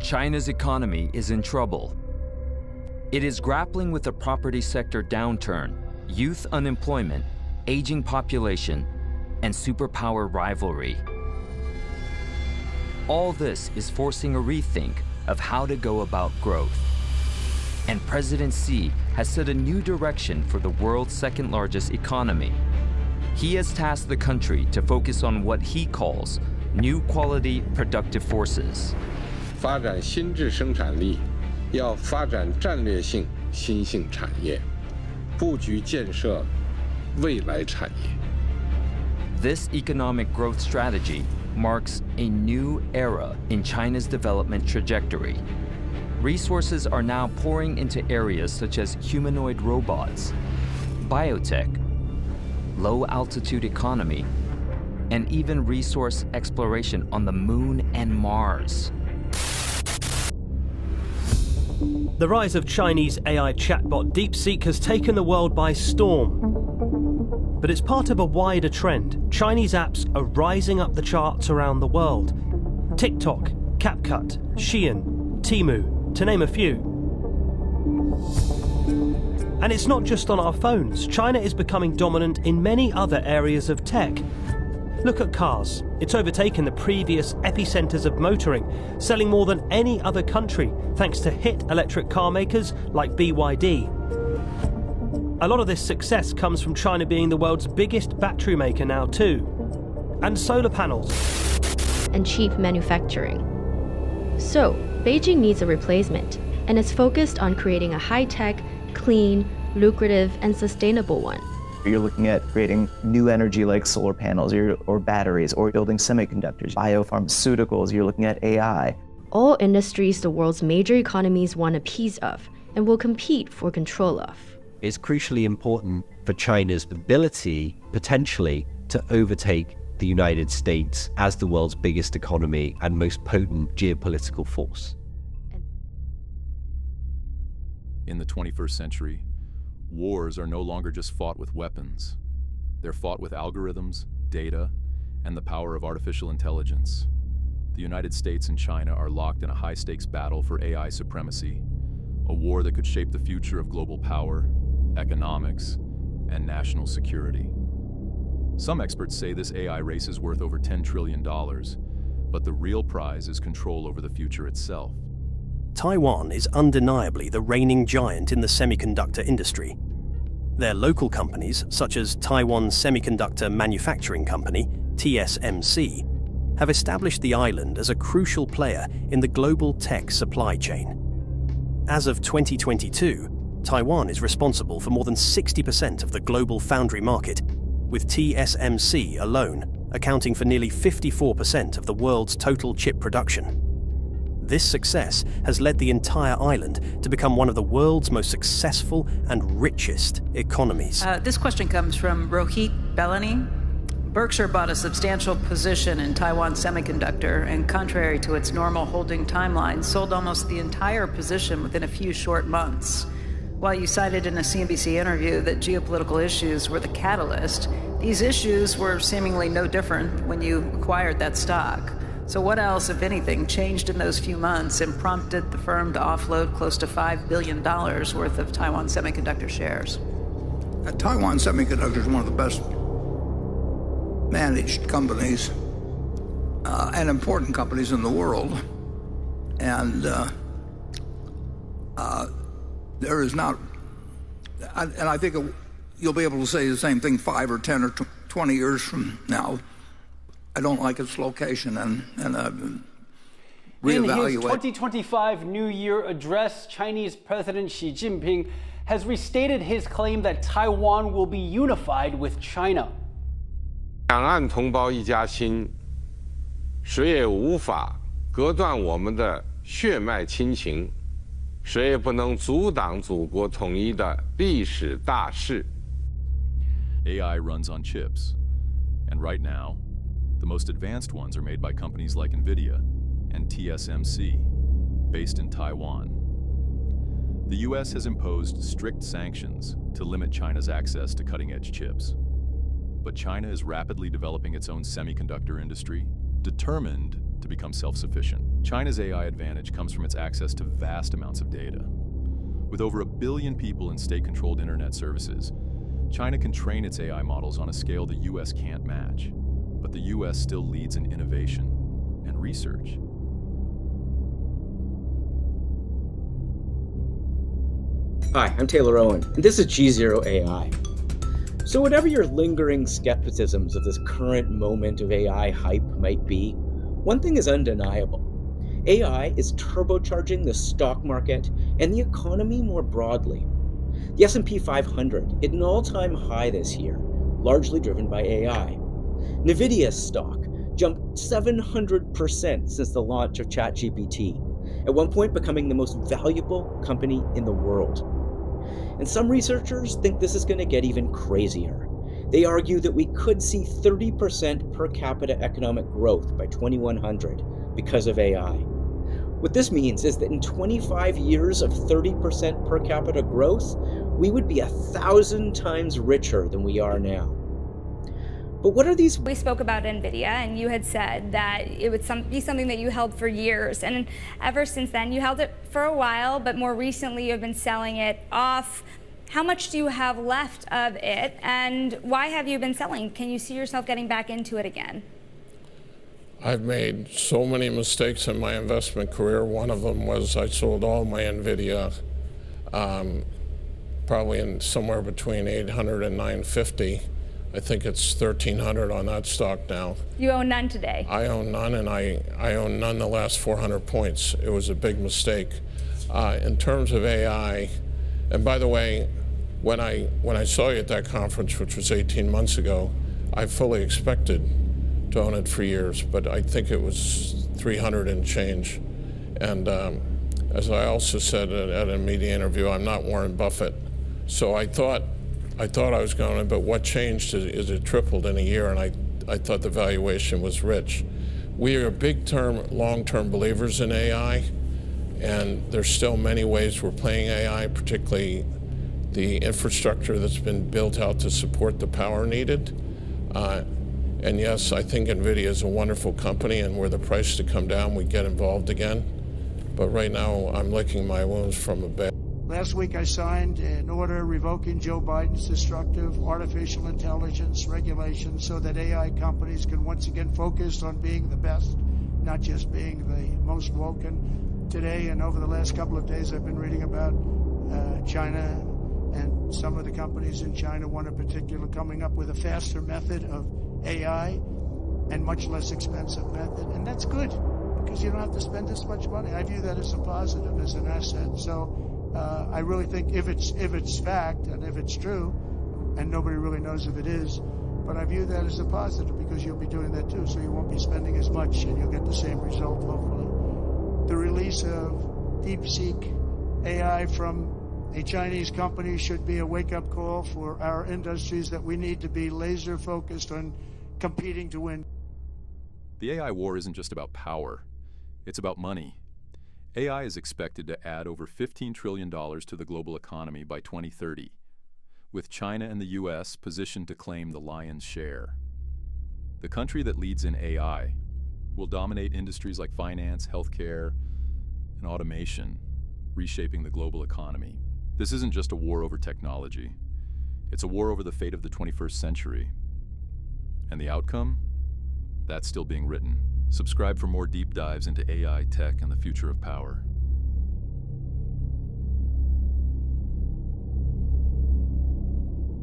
China's economy is in trouble. It is grappling with a property sector downturn, youth unemployment, aging population, and superpower rivalry. All this is forcing a rethink of how to go about growth. And President Xi has set a new direction for the world's second-largest economy. He has tasked the country to focus on what he calls new quality productive forces. 发展新质生产力，要发展战略性新兴产业，布局建设未来产业。This economic growth strategy marks a new era in China's development trajectory. Resources are now pouring into areas such as humanoid robots, biotech, low-altitude economy, and even resource exploration on the Moon and Mars. The rise of Chinese AI chatbot DeepSeek has taken the world by storm. But it's part of a wider trend. Chinese apps are rising up the charts around the world. TikTok, CapCut, Shein, Temu, to name a few. And it's not just on our phones. China is becoming dominant in many other areas of tech. Look at cars. It's overtaken the previous epicenters of motoring, selling more than any other country thanks to hit electric car makers like BYD. A lot of this success comes from China being the world's biggest battery maker now too. And solar panels. And cheap manufacturing. So, Beijing needs a replacement, and is focused on creating a high-tech, clean, lucrative, and sustainable one. You're looking at creating new energy like solar panels or batteries, or building semiconductors, biopharmaceuticals, you're looking at AI. All industries the world's major economies want a piece of, and will compete for control of. It's crucially important for China's ability, potentially, to overtake the United States as the world's biggest economy and most potent geopolitical force. In the 21st century, wars are no longer just fought with weapons. They're fought with algorithms, data, and the power of artificial intelligence. The United States and China are locked in a high-stakes battle for AI supremacy, a war that could shape the future of global power, economics, and national security. Some experts say this AI race is worth over $10 trillion, but the real prize is control over the future itself. Taiwan is undeniably the reigning giant in the semiconductor industry. Their local companies, such as Taiwan Semiconductor Manufacturing Company, TSMC, have established the island as a crucial player in the global tech supply chain. As of 2022, Taiwan is responsible for more than 60% of the global foundry market, with TSMC alone accounting for nearly 54% of the world's total chip production. This success has led the entire island to become one of the world's most successful and richest economies. This question comes from Rohit Bellani. Berkshire bought a substantial position in Taiwan Semiconductor, and contrary to its normal holding timeline, sold almost the entire position within a few short months. While you cited in a CNBC interview that geopolitical issues were the catalyst, these issues were seemingly no different when you acquired that stock. So what else, if anything, changed in those few months and prompted the firm to offload close to $5 billion worth of Taiwan Semiconductor shares? Taiwan Semiconductor is one of the best managed companies and important companies in the world. And there is not, and I think you'll be able to say the same thing 5 or 10 or 20 years from now. I don't like its location and reevaluate. In his 2025 New Year address, Chinese President Xi Jinping has restated his claim that Taiwan will be unified with China. 两岸同胞一家亲，谁也无法隔断我们的血脉亲情，谁也不能阻挡祖国统一的历史大势。 AI runs on chips, and right now, the most advanced ones are made by companies like NVIDIA and TSMC, based in Taiwan. The US has imposed strict sanctions to limit China's access to cutting-edge chips. But China is rapidly developing its own semiconductor industry, determined to become self-sufficient. China's AI advantage comes from its access to vast amounts of data. With over 1 billion people in state-controlled internet services, China can train its AI models on a scale the US can't match. But the US still leads in innovation and research. Hi, I'm Taylor Owen, and this is G0 AI. So whatever your lingering skepticisms of this current moment of AI hype might be, one thing is undeniable. AI is turbocharging the stock market and the economy more broadly. The S&P 500 hit an all-time high this year, largely driven by AI. Nvidia's stock jumped 700% since the launch of ChatGPT, at one point becoming the most valuable company in the world. And some researchers think this is going to get even crazier. They argue that we could see 30% per capita economic growth by 2100 because of AI. What this means is that in 25 years of 30% per capita growth, we would be 1,000 times richer than we are now. But what are these? We spoke about NVIDIA, and you had said that it would be something that you held for years. And ever since then, you held it for a while, but more recently you've been selling it off. How much do you have left of it, and why have you been selling? Can you see yourself getting back into it again? I've made so many mistakes in my investment career. One of them was I sold all my NVIDIA, probably in somewhere between 800 and 950. I think it's 1,300 on that stock now. You own none today? I own none, and I own none the last 400 points. It was a big mistake. In terms of AI, and by the way, when I saw you at that conference, which was 18 months ago, I fully expected to own it for years, but I think it was 300 and change. And as I also said at a media interview, I'm not Warren Buffett. So I thought I was going to, but what changed is it tripled in a year, and I thought the valuation was rich. We are big long-term believers in AI, and there's still many ways we're playing AI, particularly the infrastructure that's been built out to support the power needed. And yes, I think NVIDIA is a wonderful company, and were the price to come down, we'd get involved again. But right now, I'm licking my wounds from a bad. Last week, I signed an order revoking Joe Biden's destructive artificial intelligence regulations so that AI companies can once again focus on being the best, not just being the most woken. Today and over the last couple of days, I've been reading about China, and some of the companies in China, one in particular, coming up with a faster method of AI and much less expensive method. And that's good, because you don't have to spend this much money. I view that as a positive, as an asset. So I really think if it's fact and if it's true, and nobody really knows if it is, but I view that as a positive because you'll be doing that too, so you won't be spending as much and you'll get the same result, hopefully. The release of deepseek AI from a Chinese company should be a wake-up call for our industries that we need to be laser-focused on competing to win. The AI war isn't just about power, it's about money. AI is expected to add over $15 trillion to the global economy by 2030, with China and the US positioned to claim the lion's share. The country that leads in AI will dominate industries like finance, healthcare, and automation, reshaping the global economy. This isn't just a war over technology. It's a war over the fate of the 21st century. And the outcome? That's still being written. Subscribe for more deep dives into AI, tech, and the future of power.